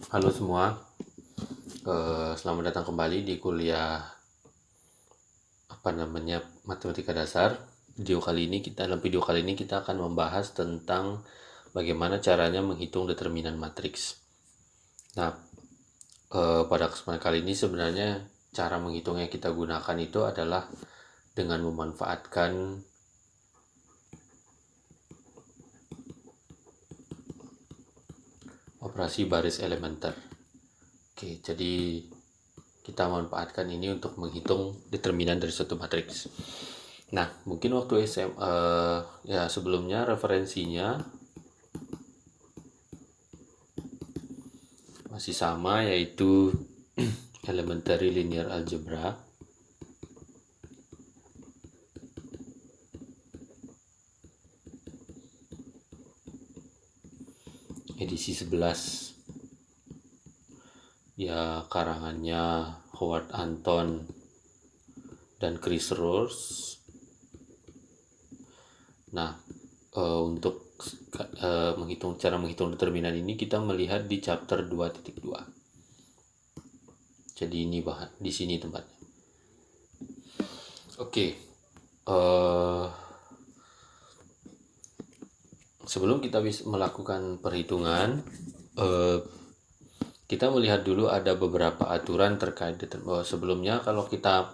Halo semua, selamat datang kembali di kuliah matematika dasar. Dalam video kali ini kita akan membahas tentang bagaimana caranya menghitung determinan matriks. Nah, pada kesempatan kali ini sebenarnya cara menghitung yang kita gunakan itu adalah dengan memanfaatkan operasi baris elementer. Oke, jadi kita manfaatkan ini untuk menghitung determinan dari suatu matriks. Nah, mungkin waktu SMA ya sebelumnya referensinya masih sama, yaitu elementary linear algebra edisi 11 ya, karangannya Howard Anton dan Chris Roers. Nah, untuk cara menghitung determinan ini kita melihat di chapter 2.2. Jadi ini di sini tempatnya. Oke. Sebelum kita bisa melakukan perhitungan, kita melihat dulu ada beberapa aturan terkait sebelumnya. Kalau kita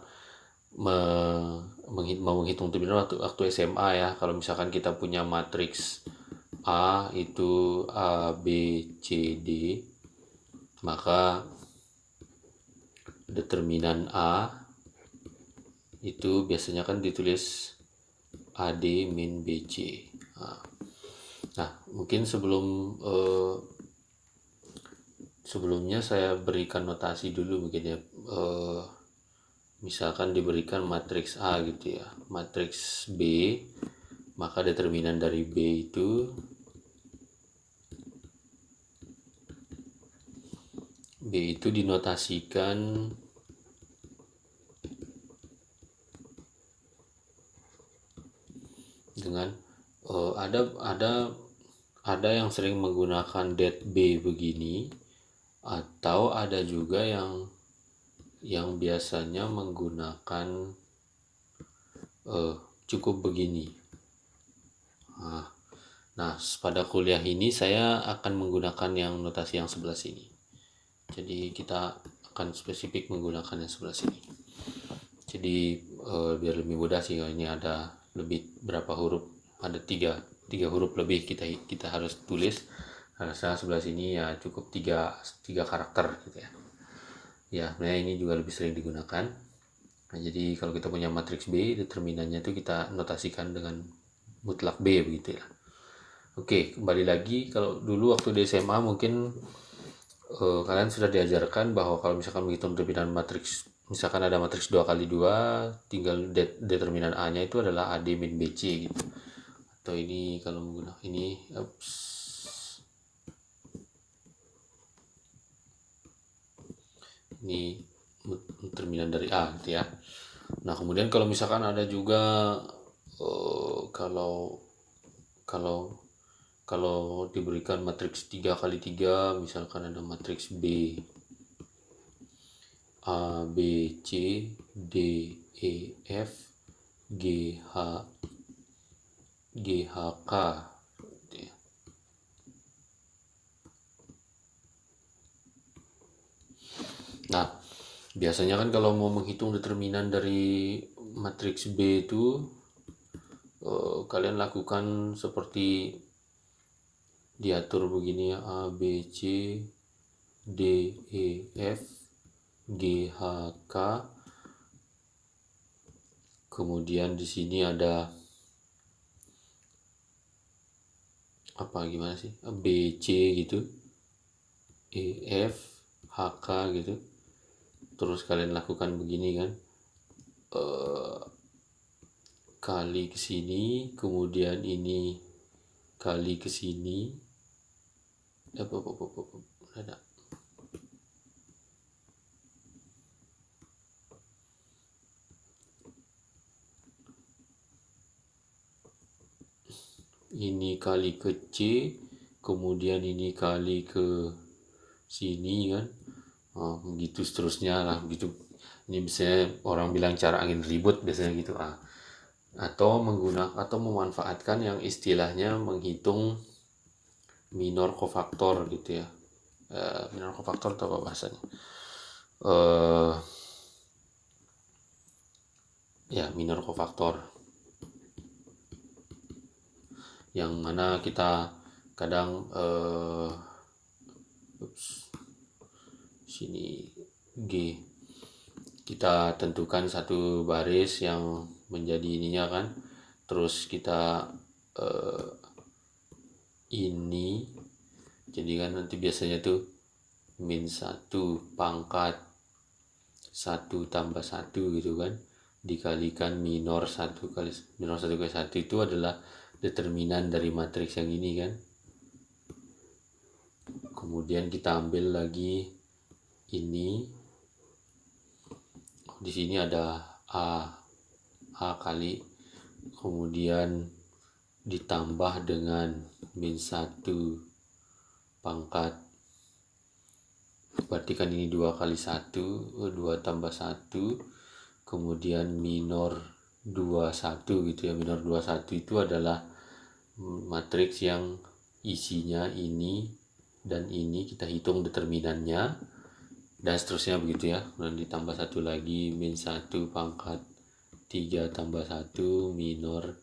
mau menghitung determinan waktu SMA ya, kalau misalkan kita punya matriks A itu A, B, C, D, maka determinan A itu biasanya kan ditulis AD min BC. Nah, mungkin sebelumnya saya berikan notasi dulu mungkin ya. Misalkan diberikan matriks A gitu ya, matriks B, maka determinan dari B itu dinotasikan dengan ada yang sering menggunakan det B begini, atau ada juga yang biasanya menggunakan cukup begini. Nah, pada kuliah ini saya akan menggunakan yang notasi yang sebelah sini. Jadi kita akan spesifik menggunakan yang sebelah sini. Jadi biar lebih mudah sih, ini ada lebih berapa huruf? Ada tiga huruf lebih kita harus tulis. Nah, sebelah sini ya cukup tiga karakter gitu ya. Ya, sebenarnya ini juga lebih sering digunakan. Nah, jadi kalau kita punya matriks B, determinannya itu kita notasikan dengan mutlak B begitu ya. Oke, kembali lagi, kalau dulu waktu di SMA mungkin kalian sudah diajarkan bahwa kalau misalkan menghitung determinan matriks, misalkan ada matriks 2x2, tinggal determinan A-nya itu adalah AD min BC gitu. Atau ini kalau menggunakan ini, ini determinan dari A gitu ya. Nah, kemudian kalau misalkan ada juga kalau diberikan matriks 3x3, misalkan ada matriks B A, B, C, D, E, F, G, H, K. Nah, biasanya kan kalau mau menghitung determinan dari matriks B itu kalian lakukan seperti diatur begini ya, A, B, C, D, E, F, G, H, K. Kemudian di sini ada gimana sih? B, C gitu. E, F, H, K gitu. Terus kalian lakukan begini kan. Kali ke sini, kemudian ini kali ke sini. Ada. Ini kali ke C, kemudian ini kali ke sini kan, begitu seterusnya lah gitu. Ini biasanya orang bilang cara angin ribut biasanya gitu. Atau memanfaatkan yang istilahnya menghitung minor kofaktor gitu ya. Minor kofaktor atau apa bahasanya? Ya, minor kofaktor, yang mana kita kadang sini G, kita tentukan satu baris yang menjadi ininya kan, terus kita ini jadi kan nanti biasanya tuh min 1 pangkat 1 tambah 1 gitu kan, dikalikan minor 1 kali 1 itu adalah determinan dari matriks yang ini kan. Kemudian kita ambil lagi ini, di sini ada A kali, kemudian ditambah dengan min 1 pangkat, berarti kan ini 2 kali 1, 2 tambah 1, kemudian minor 21 gitu ya. Minor 21 itu adalah matriks yang isinya ini dan ini, kita hitung determinannya dan seterusnya begitu ya. Dan ditambah 1 lagi min 1 pangkat 3 tambah 1 minor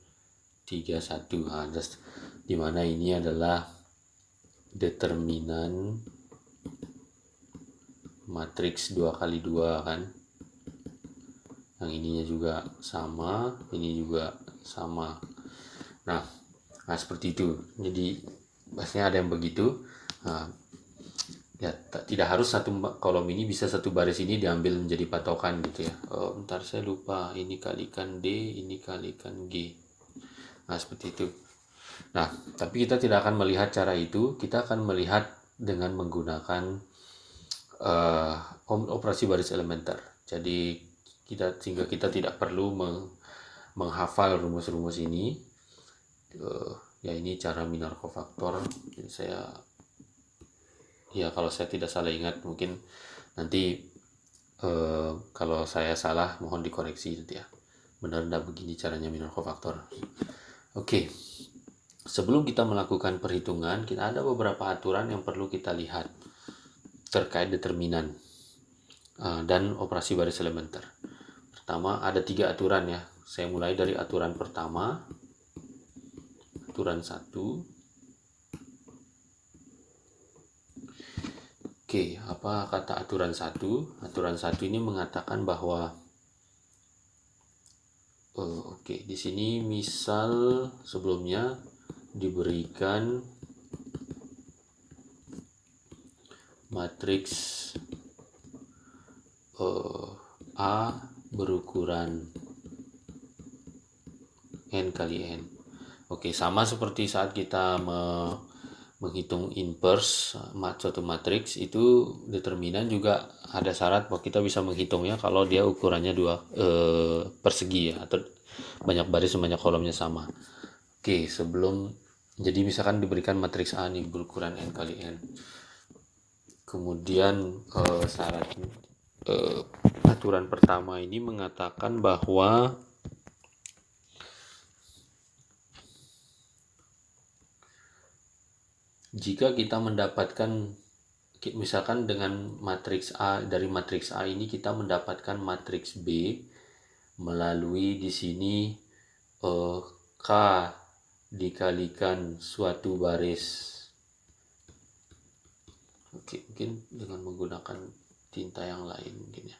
31. Dimana ini adalah determinan matriks 2 kali 2 kan. Yang ininya juga sama, ini juga sama. Nah seperti itu. Jadi biasanya ada yang begitu. Ya, tidak harus satu kolom ini, bisa satu baris ini diambil menjadi patokan gitu ya. Bentar, saya lupa, ini kalikan D, ini kalikan G. Seperti itu. Nah, tapi kita tidak akan melihat cara itu. Kita akan melihat dengan menggunakan operasi baris elementer. Jadi sehingga kita tidak perlu menghafal rumus-rumus ini. Ya, ini cara minor kofaktor. Kalau saya tidak salah ingat, mungkin nanti kalau saya salah mohon dikoreksi nanti ya. Benar enggak begini caranya minor kofaktor. Oke. Sebelum kita melakukan perhitungan, kita ada beberapa aturan yang perlu kita lihat terkait determinan dan operasi baris elementer. Pertama, ada 3 aturan ya. Saya mulai dari aturan pertama. Aturan 1. Oke, apa kata aturan 1? Aturan 1 ini mengatakan bahwa di sini misal sebelumnya diberikan matriks A berukuran n kali n. Oke, sama seperti saat kita menghitung inverse suatu matriks, itu determinan juga ada syarat bahwa kita bisa menghitungnya kalau dia ukurannya 2 persegi ya, atau banyak baris banyak kolomnya sama. Oke, jadi misalkan diberikan matriks A nih berukuran n kali n. Kemudian syarat aturan pertama ini mengatakan bahwa jika kita mendapatkan, misalkan dengan matriks A, dari matriks A ini kita mendapatkan matriks B melalui di sini K dikalikan suatu baris. Oke, mungkin dengan menggunakan tinta yang lain mungkin ya.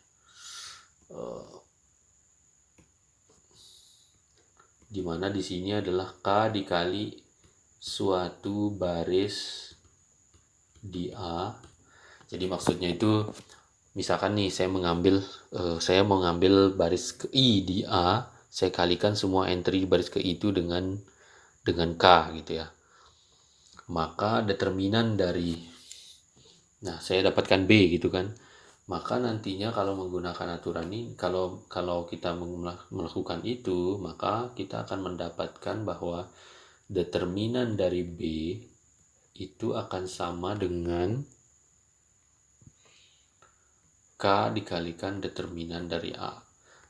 Dimana di sini adalah K dikali suatu baris di A. Jadi maksudnya itu, misalkan nih saya mau ngambil baris ke I di A, saya kalikan semua entry baris ke I itu dengan K gitu ya. Maka determinan dari, saya dapatkan B gitu kan. Maka nantinya kalau menggunakan aturan ini, kalau kita melakukan itu, maka kita akan mendapatkan bahwa determinan dari B itu akan sama dengan K dikalikan determinan dari A,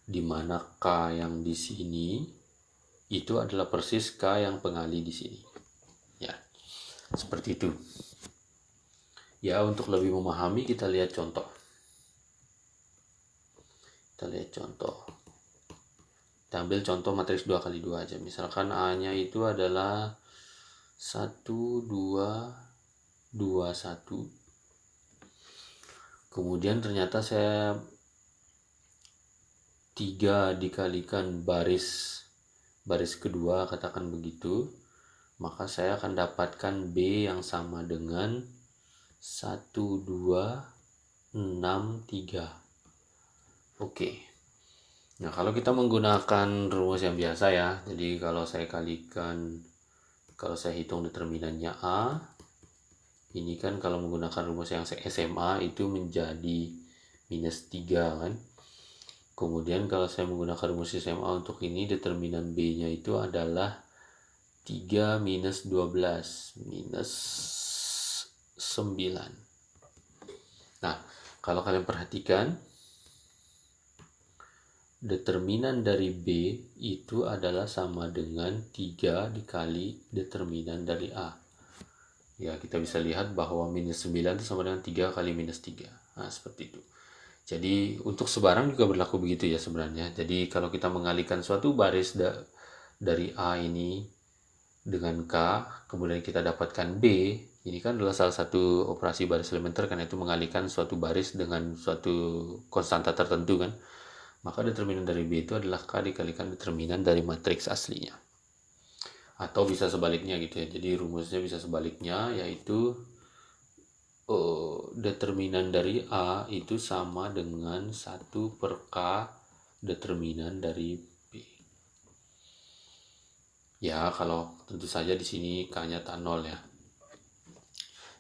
di mana K yang di sini itu adalah persis K yang pengali di sini. Ya, seperti itu. Ya, untuk lebih memahami kita lihat contoh. Kita ambil contoh matriks 2 kali 2 aja. Misalkan A-nya itu adalah 1, 2, 2, 1. Kemudian ternyata saya 3 dikalikan baris kedua, katakan begitu, maka saya akan dapatkan B yang sama dengan 1, 2, 6, 3. Oke. Nah, kalau kita menggunakan rumus yang biasa ya, jadi kalau saya hitung determinannya A, ini kan kalau menggunakan rumus yang SMA itu menjadi minus 3 kan. Kemudian kalau saya menggunakan rumus SMA untuk ini, determinan B-nya itu adalah 3 minus 12 minus 9. Nah, kalau kalian perhatikan, determinan dari B itu adalah sama dengan 3 dikali determinan dari A. Ya, kita bisa lihat bahwa minus 9 itu sama dengan 3 kali minus 3. Nah, seperti itu. Jadi, untuk sebarang juga berlaku begitu ya sebenarnya. Jadi, kalau kita mengalihkan suatu baris dari A ini dengan K, kemudian kita dapatkan B, ini kan adalah salah satu operasi baris elementer, karena itu mengalihkan suatu baris dengan suatu konstanta tertentu kan. Maka determinan dari B itu adalah K dikalikan determinan dari matriks aslinya. Atau bisa sebaliknya gitu ya. Jadi rumusnya bisa sebaliknya, yaitu determinan dari A itu sama dengan 1 per K determinan dari B. Ya, kalau tentu saja di sini K-nya tak 0 ya.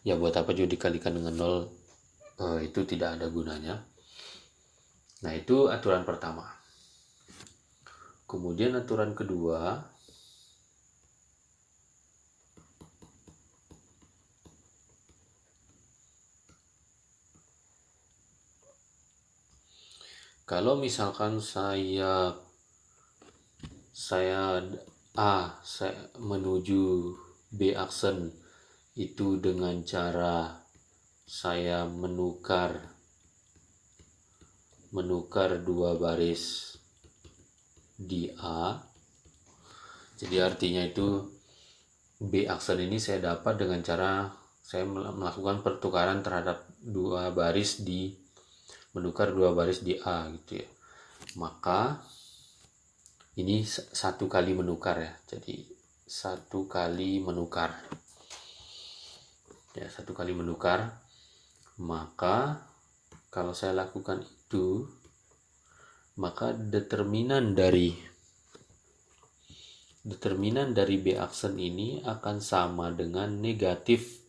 Ya, buat apa juga dikalikan dengan 0, itu tidak ada gunanya. Nah, itu aturan pertama. Kemudian aturan kedua, kalau misalkan saya menuju B aksen itu dengan cara saya menukar dua baris di A. Jadi artinya itu B aksen ini saya dapat dengan cara saya melakukan pertukaran terhadap menukar dua baris di A gitu ya. Maka ini 1 kali menukar ya. Jadi 1 kali menukar. Ya, 1 kali menukar. Maka kalau saya lakukan itu, maka determinan dari B aksen ini akan sama dengan negatif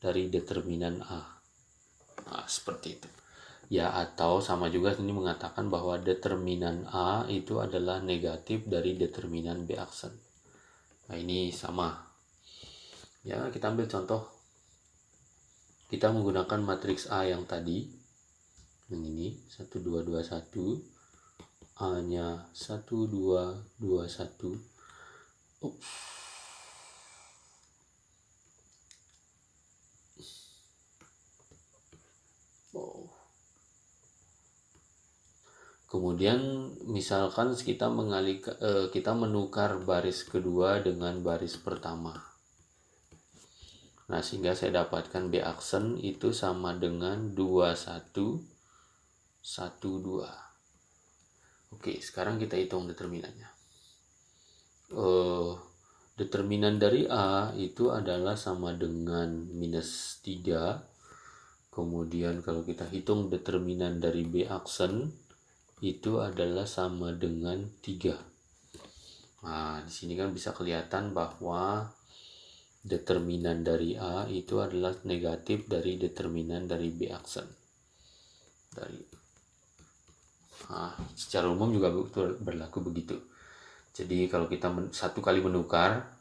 dari determinan A. Nah, seperti itu. Ya, atau sama juga ini mengatakan bahwa determinan A itu adalah negatif dari determinan B aksen. Nah, ini sama. Ya, kita ambil contoh. Kita menggunakan matriks A yang tadi. Yang ini 1 2 2 1. A-nya 1 2 2 1. Ups. Oh. Kemudian misalkan kita menukar baris kedua dengan baris pertama. Nah, sehingga saya dapatkan B aksen itu sama dengan 21 12. Oke, sekarang kita hitung determinannya. Determinan dari A itu adalah sama dengan minus 3. Kemudian kalau kita hitung determinan dari B aksen itu adalah sama dengan 3. Nah, di sini kan bisa kelihatan bahwa determinan dari A itu adalah negatif dari determinan dari B aksen. Secara umum juga berlaku begitu. Jadi kalau kita 1 kali menukar,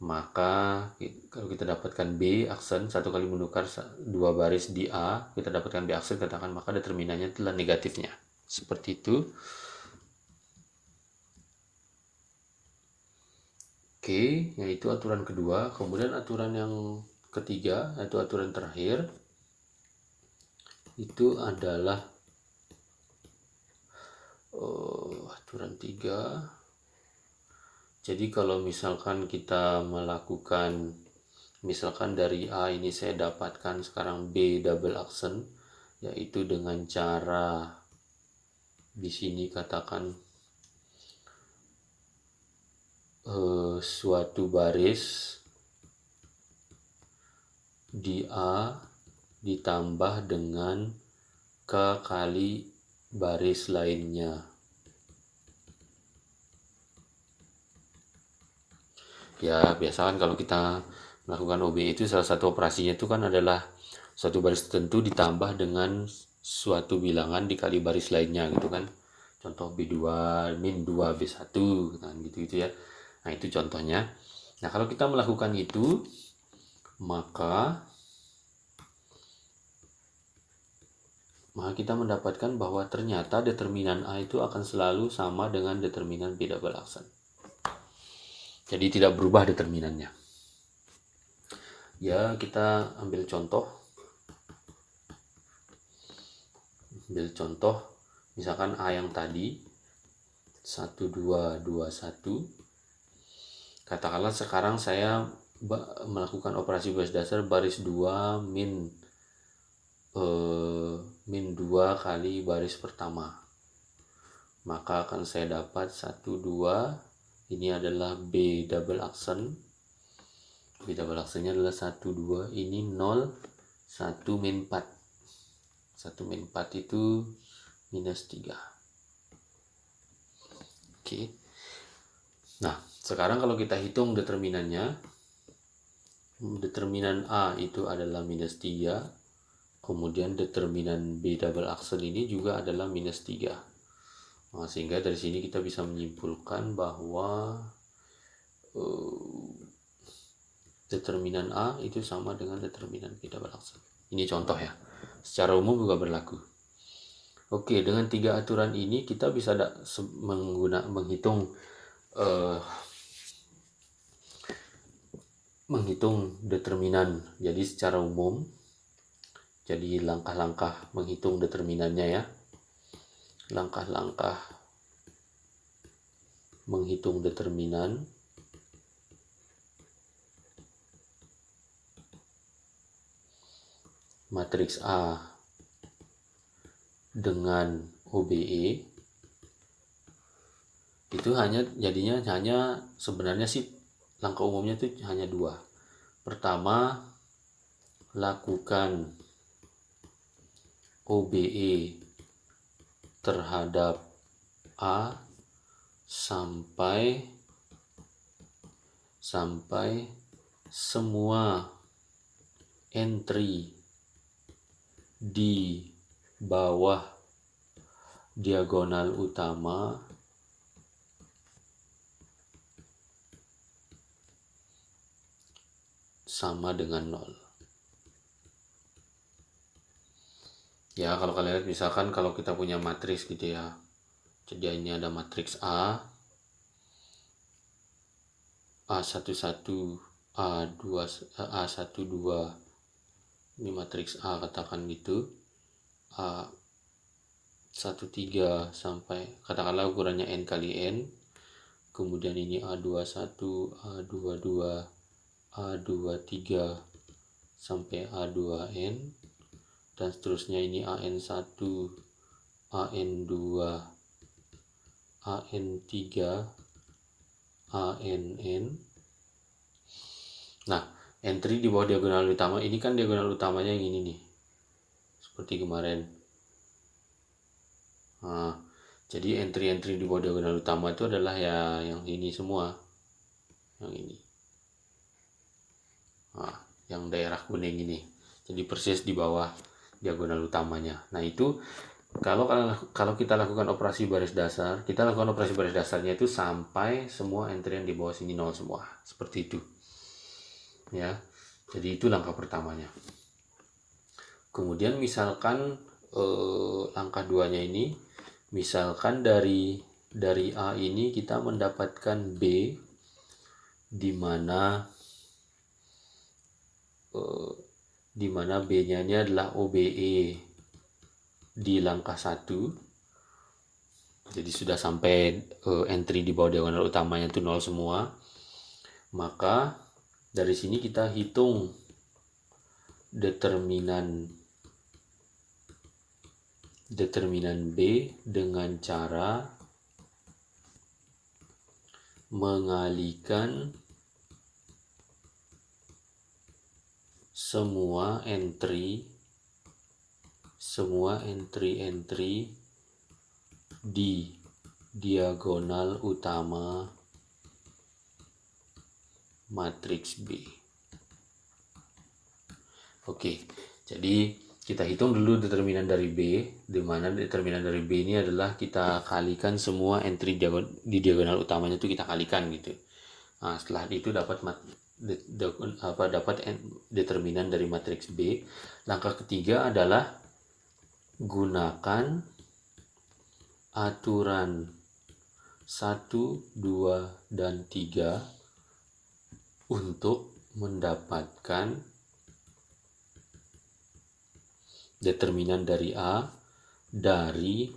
maka kalau kita dapatkan B aksen, satu kali menukar 2 baris di A, kita dapatkan B aksen, katakan maka determinannya adalah negatifnya. Seperti itu. Oke, yaitu aturan kedua. Kemudian aturan yang ketiga, yaitu aturan terakhir, itu adalah aturan 3. Jadi kalau misalkan kita melakukan, misalkan dari A ini saya dapatkan sekarang B double aksen, yaitu dengan cara di sini katakan suatu baris di A ditambah dengan K kali baris lainnya. Ya, biasa kan kalau kita melakukan OB itu salah satu operasinya itu kan adalah suatu baris tertentu ditambah dengan suatu bilangan dikali baris lainnya gitu kan. Contoh B2 min 2 B1 kan gitu-gitu ya. Nah, itu contohnya. Nah, kalau kita melakukan itu, maka kita mendapatkan bahwa ternyata determinan A itu akan selalu sama dengan determinan B double aksen. Jadi tidak berubah determinannya. Ya, kita ambil contoh. Misalkan A yang tadi 1 2 2 1. Katakanlah sekarang saya melakukan operasi baris dasar baris 2 min 2 kali baris pertama. Maka akan saya dapat 1 2, ini adalah B double aksen. B double aksennya adalah 1 2, ini 0 1 min 4. 1 min 4 itu minus 3. Oke. Nah, sekarang kalau kita hitung determinannya, determinan A itu adalah minus 3, kemudian determinan B double aksen ini juga adalah minus 3. Nah, sehingga dari sini kita bisa menyimpulkan bahwa determinan A itu sama dengan determinan B double aksen. Ini contoh ya, secara umum juga berlaku. Oke, dengan 3 aturan ini kita bisa menghitung determinan. Jadi secara umum, jadi langkah-langkah menghitung determinannya ya. Langkah-langkah menghitung determinan. Matriks A dengan OBE itu jadinya sebenarnya sih langkah umumnya itu hanya 2. Pertama, lakukan OBE terhadap A sampai semua entry di bawah diagonal utama sama dengan 0. Ya, kalau kalian lihat misalkan kalau kita punya matriks gitu ya. Jadi ini ada matriks A, A11, A2, A12. Ini matriks A katakan gitu. A13 sampai katakanlah ukurannya n kali n. Kemudian ini A21, A22, A23 sampai A2n, dan seterusnya ini AN1, AN2, AN3, ANN. Nah, entry di bawah diagonal utama ini kan diagonal utamanya yang ini nih, seperti kemarin. Nah, jadi entry-entry di bawah diagonal utama itu adalah ya yang ini semua, yang ini. Nah, yang daerah kuning ini, jadi persis di bawah diagonal utamanya. Nah, itu kalau kita lakukan operasi baris dasar, kita lakukan operasi baris dasarnya itu sampai semua entry yang di bawah sini 0 semua, seperti itu. ya. Jadi itu langkah pertamanya. Kemudian misalkan langkah 2-nya ini, misalkan dari A ini kita mendapatkan B, di mana B-nya ini adalah OBE di langkah 1. Jadi sudah sampai entry di bawah diagonal utamanya itu 0 semua. Maka dari sini kita hitung determinan B dengan cara mengalihkan semua entry di diagonal utama matriks B. Oke, jadi kita hitung dulu determinan dari B, di mana determinan dari B ini adalah kita kalikan semua entry di diagonal utamanya itu kita kalikan gitu. Nah, setelah itu dapat determinan dari matriks B. Langkah ketiga adalah gunakan aturan 1, 2, dan 3 untuk mendapatkan determinan dari A dari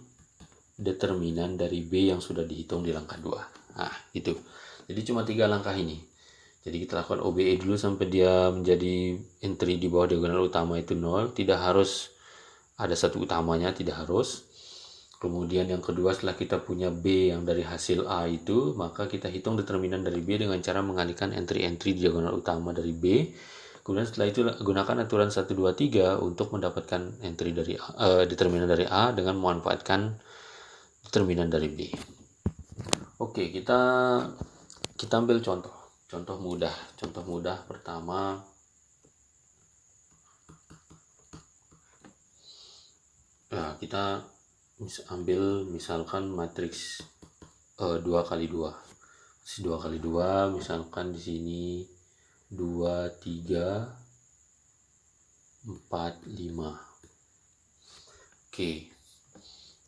determinan dari B yang sudah dihitung di langkah 2. Nah, itu. Jadi cuma 3 langkah ini. Jadi kita lakukan OBE dulu sampai dia menjadi entry di bawah diagonal utama itu 0. Tidak harus ada satu utamanya, tidak harus. Kemudian yang kedua, setelah kita punya B yang dari hasil A itu, maka kita hitung determinan dari B dengan cara mengalihkan entry-entry diagonal utama dari B. Kemudian setelah itu gunakan aturan 1, 2, 3 untuk mendapatkan entry dari determinan dari A dengan memanfaatkan determinan dari B. Oke, kita ambil contoh mudah pertama. Nah, kita ambil misalkan matriks 2 kali 2. 2 kali 2 misalkan di sini 2, 3, 4, 5. Oke.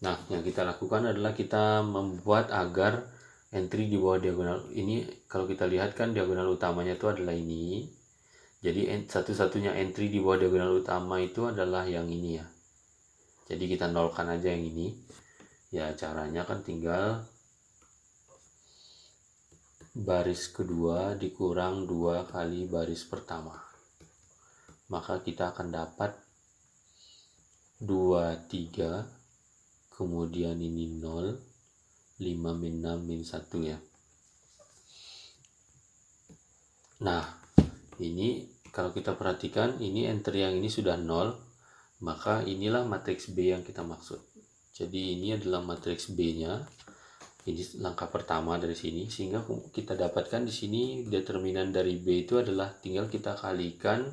Nah, yang kita lakukan adalah kita membuat agar entry di bawah diagonal ini, kalau kita lihat kan diagonal utamanya itu adalah ini. Jadi satu-satunya entry di bawah diagonal utama itu adalah yang ini ya. Jadi kita nolkan aja yang ini. Ya, caranya kan tinggal baris kedua dikurang 2 kali baris pertama. Maka kita akan dapat 2, 3, kemudian ini 0, 5 min 6 min 1 ya. Nah, ini kalau kita perhatikan, ini entry yang ini sudah 0, maka inilah matriks B yang kita maksud. Jadi ini adalah matriks B-nya. Ini langkah pertama dari sini, sehingga kita dapatkan di sini determinan dari B itu adalah tinggal kita kalikan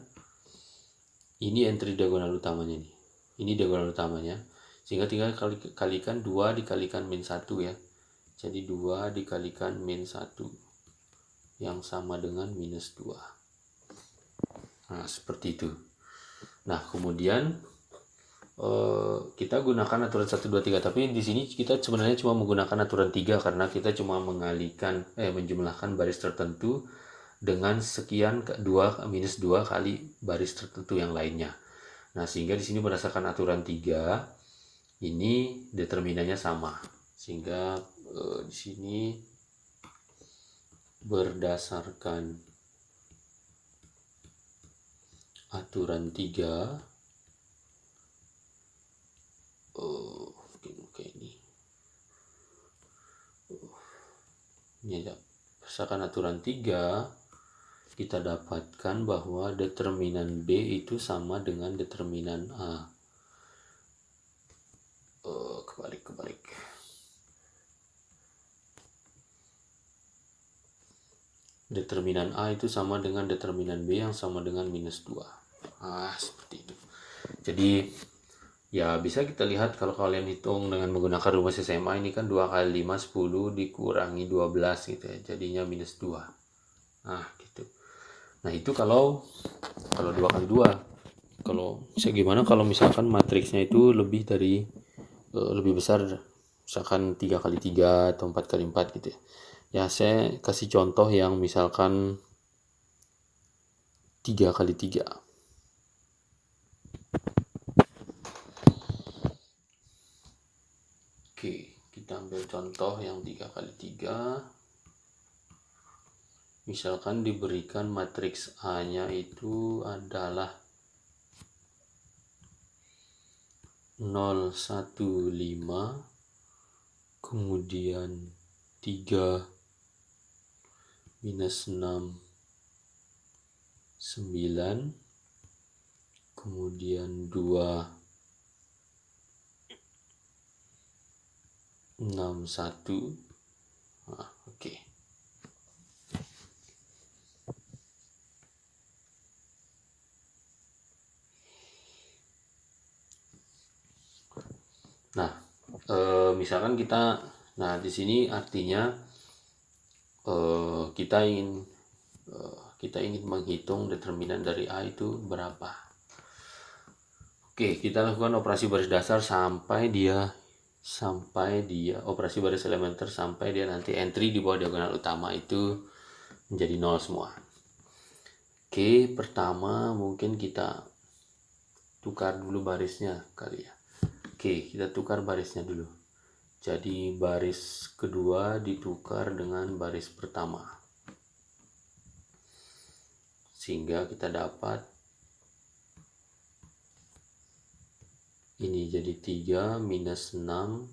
ini entry diagonal utamanya nih. Ini diagonal utamanya, sehingga tinggal kalikan 2 dikalikan min 1 ya. Jadi 2 dikalikan min 1 yang sama dengan minus 2. Nah, seperti itu. Nah, kemudian kita gunakan aturan 1, 2, 3, tapi di sini kita sebenarnya cuma menggunakan aturan 3 karena kita cuma menjumlahkan baris tertentu dengan sekian 2 minus 2 kali baris tertentu yang lainnya. Nah, sehingga di sini berdasarkan aturan 3 ini determinannya sama. Sehingga di sini berdasarkan aturan 3 ini aja. Berdasarkan aturan 3 kita dapatkan bahwa determinan B itu sama dengan determinan A. Kebalik. Determinan A itu sama dengan determinan B yang sama dengan minus 2. Seperti itu. Jadi ya bisa kita lihat kalau kalian hitung dengan menggunakan rumus SMA ini kan 2 kali 5 10 dikurangi 12 gitu ya, jadinya minus 2. Nah gitu. Nah itu kalau 2 kali 2. Kalau gimana kalau misalkan matriksnya itu lebih besar, misalkan 3 kali 3 atau 4 kali 4 gitu ya. Ya saya kasih contoh yang misalkan 3 kali 3. Oke, kita ambil contoh yang 3 kali 3. Misalkan diberikan matriks A-nya itu adalah 0, 1, 5, kemudian 3, minus 6, 9, kemudian 2, 6, 1. Nah, oke. Nah, misalkan nah di sini artinya kita ingin menghitung determinan dari A itu berapa. Oke, kita lakukan operasi baris dasar sampai dia operasi baris elementer sampai dia nanti entry di bawah diagonal utama itu menjadi 0 semua. Oke, pertama mungkin kita tukar dulu barisnya kali ya. Oke, kita tukar barisnya dulu. Jadi baris kedua ditukar dengan baris pertama. Sehingga kita dapat ini jadi 3, minus 6,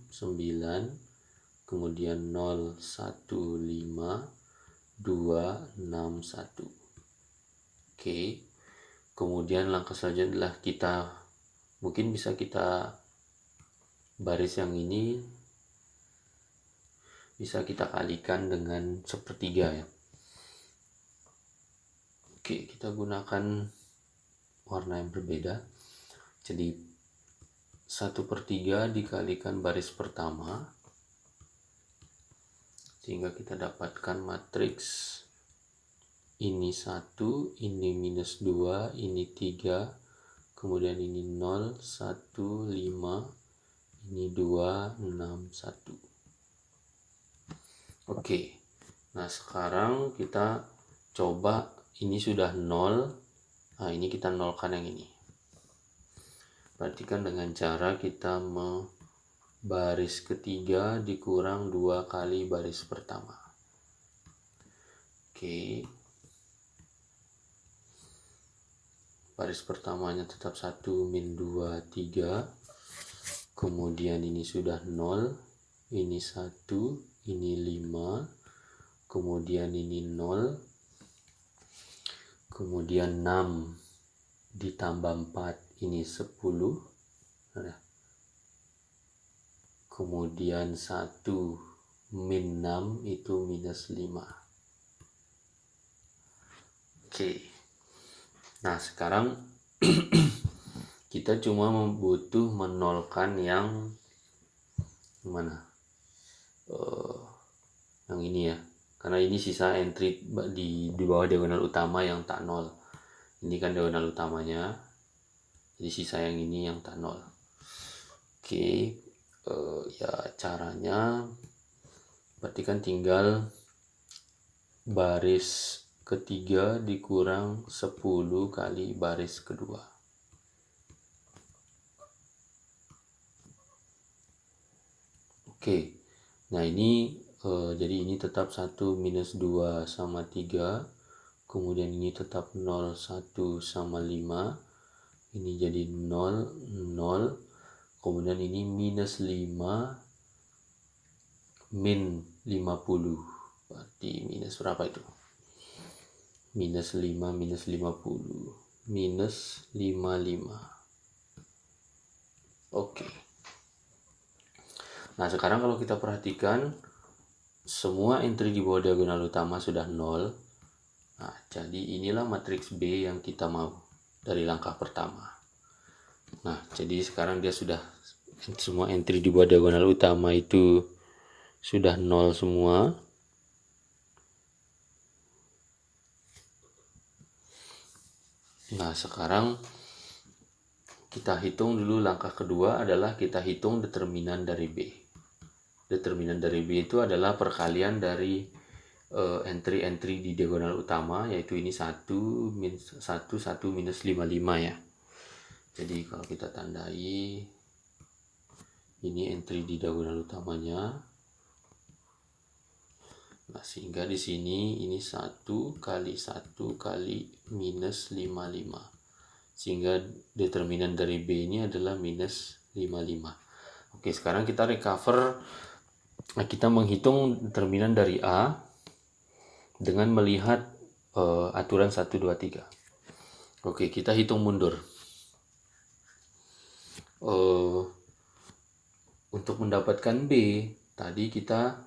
9, kemudian 0, 1, 5, 2, 6, 1. Oke, kemudian langkah selanjutnya adalah mungkin bisa kita baris yang ini bisa kita kalikan dengan sepertiga ya. Oke, kita gunakan warna yang berbeda. Jadi 1/3 dikalikan baris pertama, sehingga kita dapatkan matriks ini 1, ini minus 2, ini 3, kemudian ini 0, 1, 5, ini 2, 6, 1. Oke, nah sekarang kita coba ini sudah 0. Nah ini kita nolkan yang ini. Perhatikan dengan cara kita baris ketiga dikurang 2 kali baris pertama. Oke, baris pertamanya tetap 1, min 2, 3. Kemudian ini sudah 0, ini 1, ini 5, kemudian ini 0, kemudian 6 ditambah 4, ini 10, kemudian 1 min 6 itu minus 5. Oke, nah sekarang kita cuma butuh menolkan yang mana, yang ini ya, karena ini sisa entry di bawah diagonal utama yang tak nol. Ini kan diagonal utamanya, jadi sisa yang ini yang tak nol. Oke, ya caranya berarti kan tinggal baris ketiga dikurang 10 kali baris kedua. Oke, nah ini jadi ini tetap 1 minus 2 sama 3, kemudian ini tetap 0, 1 sama 5, ini jadi 0, 0, kemudian ini minus 5, min 50, berarti minus berapa itu? Minus 5 minus 50, minus 55. Oke. Nah sekarang kalau kita perhatikan semua entry di bawah diagonal utama sudah 0. Nah jadi inilah matriks B yang kita mau dari langkah pertama. Nah jadi sekarang dia sudah semua entry di bawah diagonal utama itu sudah 0 semua. Nah, sekarang kita hitung dulu. Langkah kedua adalah kita hitung determinan dari B. Determinan dari B itu adalah perkalian dari entry-entry di diagonal utama, yaitu ini 1, 1, 1, minus 55 ya. Jadi kalau kita tandai, ini entry di diagonal utamanya. Nah, sehingga di sini ini 1 kali 1 kali minus 55. Sehingga determinan dari B ini adalah minus 55. Oke, sekarang kita recover. Nah, kita menghitung determinan dari A dengan melihat aturan 1, 2, 3. Oke, kita hitung mundur. Untuk mendapatkan B, tadi kita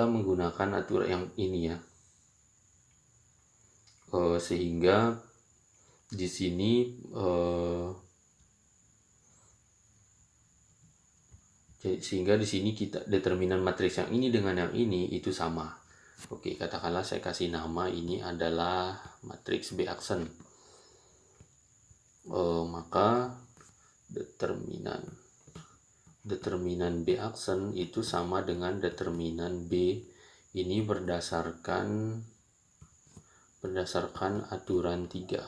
menggunakan aturan yang ini ya. Sehingga di sini kita determinan matriks yang ini dengan yang ini itu sama. Oke, katakanlah saya kasih nama ini adalah matriks B aksen. Maka determinan B aksen itu sama dengan determinan B ini berdasarkan aturan 3.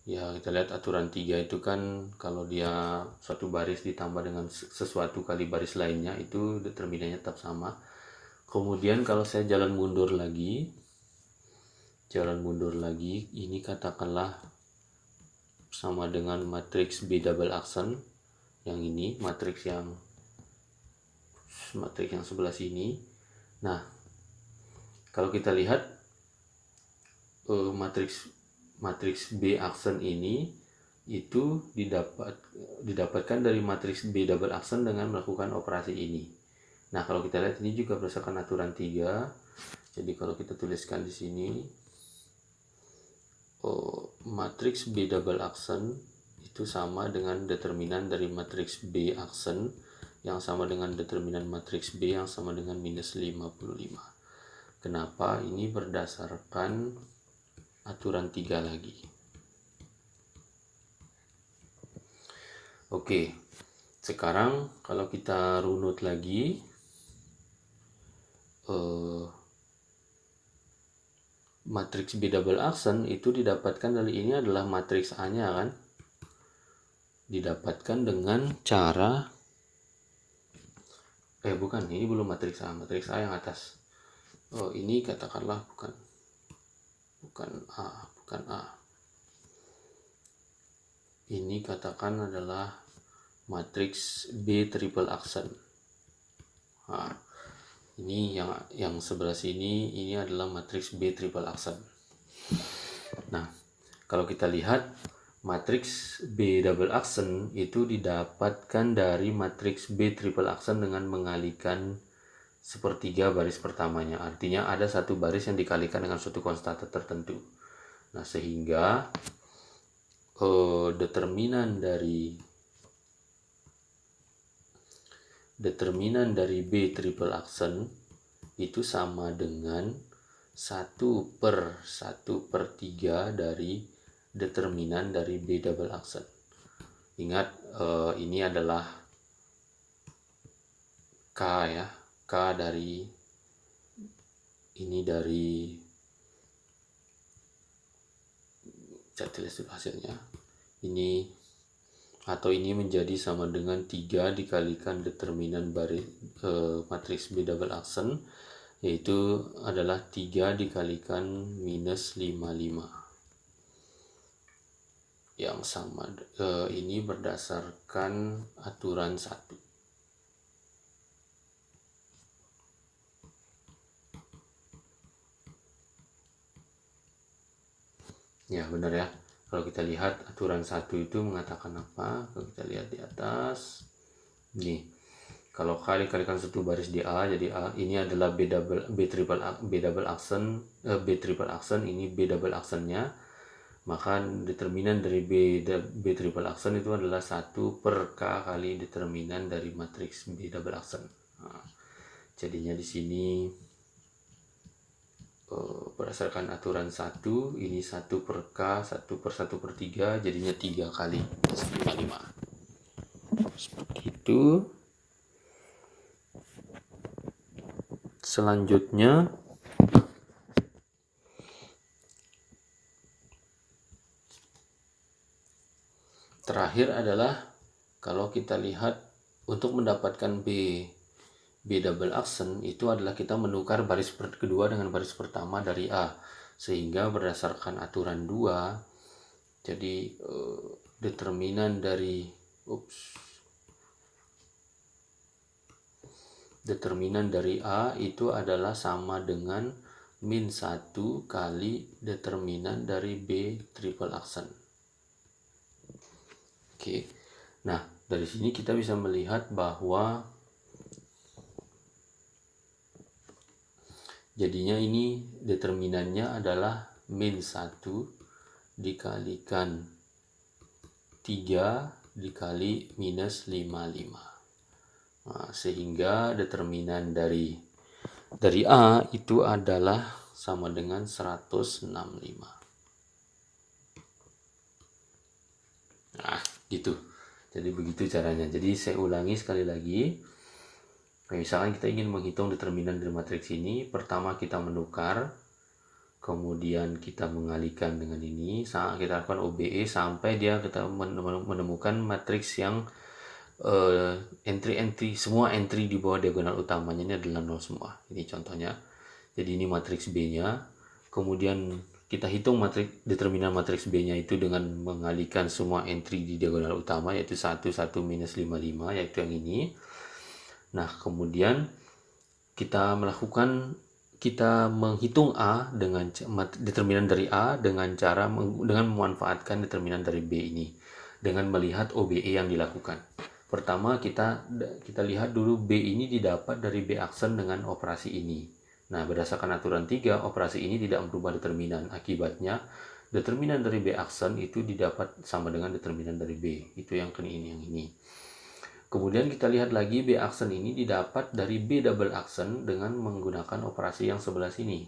Ya, kita lihat aturan 3 itu kan kalau dia suatu baris ditambah dengan sesuatu kali baris lainnya, itu determinannya tetap sama. Kemudian kalau saya jalan mundur lagi, ini katakanlah sama dengan matriks B double aksen. Yang ini matriks yang sebelah sini. Nah, kalau kita lihat matriks B aksen ini itu didapatkan dari matriks B double aksen dengan melakukan operasi ini. Nah, kalau kita lihat ini juga berdasarkan aturan 3. Jadi kalau kita tuliskan di sini matriks B double aksen itu sama dengan determinan dari matriks B aksen yang sama dengan determinan matriks B yang sama dengan minus 55. Kenapa? Ini berdasarkan aturan 3 lagi. Oke, sekarang kalau kita runut lagi, matriks B double aksen itu didapatkan dari ini adalah matriks A-nya kan, didapatkan dengan cara bukan, ini belum matriks A yang atas. Ini katakanlah bukan A. Ini katakan adalah matriks B triple aksen. Nah, ini yang sebelah sini ini adalah matriks B triple aksen. Nah, kalau kita lihat matriks B double aksen itu didapatkan dari matriks B triple aksen dengan mengalikan sepertiga baris pertamanya. Artinya ada satu baris yang dikalikan dengan suatu konstanta tertentu. Nah, sehingga determinan dari B triple aksen itu sama dengan 1/1/3 dari determinan dari B double aksen. Ingat, ini adalah K ya. K dari saya tulis dulu hasilnya. Ini menjadi sama dengan 3 dikalikan determinan baris matriks B double aksen, yaitu adalah 3 dikalikan minus 55 yang sama. Ini berdasarkan aturan 1. Ya, benar ya. Kalau kita lihat aturan 1 itu mengatakan apa? Kalau kita lihat di atas. Nih. Kalau kalikan satu baris di A, jadi A ini adalah B triple aksen, ini B double aksennya. Maka determinan dari B triple aksen itu adalah 1/K kali determinan dari matriks B double aksen. Nah, jadinya di sini berdasarkan aturan 1, ini 1 per K, 1 per 1 per 3, jadinya 3 kali 55. Seperti itu. Selanjutnya terakhir adalah kalau kita lihat untuk mendapatkan B double accent itu adalah kita menukar baris kedua dengan baris pertama dari A, sehingga berdasarkan aturan 2 jadi determinan dari A itu adalah sama dengan min 1 kali determinan dari B triple accent. Oke. Nah, dari sini kita bisa melihat bahwa jadinya ini determinannya adalah min 1 dikalikan 3 dikali minus 55. Nah, sehingga determinan dari A itu adalah sama dengan 165. Nah, gitu. Jadi begitu caranya. Jadi saya ulangi sekali lagi. Misalkan kita ingin menghitung determinan dari matriks ini, pertama kita menukar, kemudian kita mengalihkan dengan ini, kita lakukan OBE sampai kita menemukan matriks yang semua entry di bawah diagonal utamanya ini adalah 0 semua. Ini contohnya. Jadi ini matriks B-nya. Kemudian kita hitung determinan matriks B-nya itu dengan mengalihkan semua entry di diagonal utama, yaitu 1, 1, minus 55, yaitu yang ini. Nah, kemudian kita menghitung A dengan determinan dari A dengan memanfaatkan determinan dari B ini dengan melihat OBE yang dilakukan. Pertama kita lihat dulu B ini didapat dari B aksen dengan operasi ini. Nah, berdasarkan aturan 3, operasi ini tidak merubah determinan. Akibatnya determinan dari B aksen itu didapat sama dengan determinan dari B. Itu yang ini. Kemudian kita lihat lagi B aksen ini didapat dari B double aksen dengan menggunakan operasi yang sebelah sini.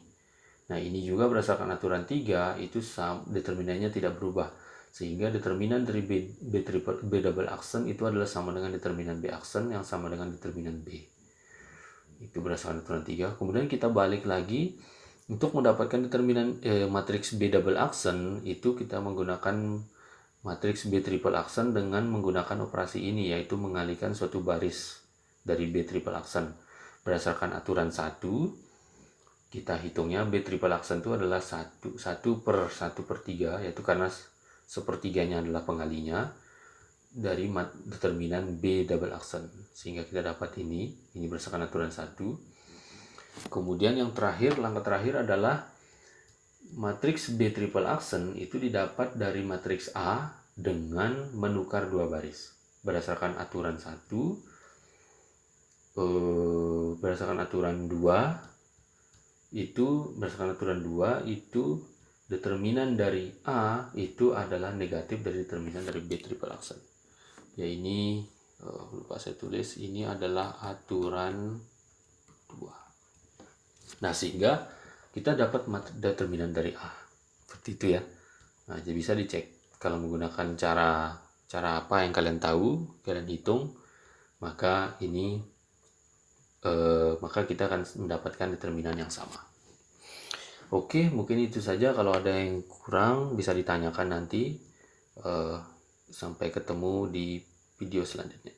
Nah, ini juga berdasarkan aturan 3 itu determinannya tidak berubah. Sehingga determinan dari B double aksen itu adalah sama dengan determinan B aksen yang sama dengan determinan B. Itu berdasarkan aturan 3. Kemudian kita balik lagi untuk mendapatkan determinan matriks B double aksen itu kita menggunakan matriks B triple aksen dengan menggunakan operasi ini, yaitu mengalihkan suatu baris dari B triple aksen. Berdasarkan aturan 1, kita hitungnya B triple aksen itu adalah 1 per 1 per 3, yaitu karena sepertiganya adalah pengalinya dari determinan B double aksen. Sehingga kita dapat ini berdasarkan aturan 1. Kemudian yang terakhir, langkah terakhir adalah matriks B triple aksen itu didapat dari matriks A dengan menukar dua baris. Berdasarkan aturan 1, berdasarkan aturan 2 itu determinan dari A itu adalah negatif dari determinan dari B triple aksen. Ya, ini lupa saya tulis, ini adalah aturan 2. Nah, sehingga kita dapat determinan dari A. Seperti itu ya. Nah, jadi bisa dicek. Kalau menggunakan cara apa yang kalian tahu, kalian hitung, maka kita akan mendapatkan determinan yang sama. Oke, mungkin itu saja. Kalau ada yang kurang bisa ditanyakan nanti. Sampai ketemu di video selanjutnya.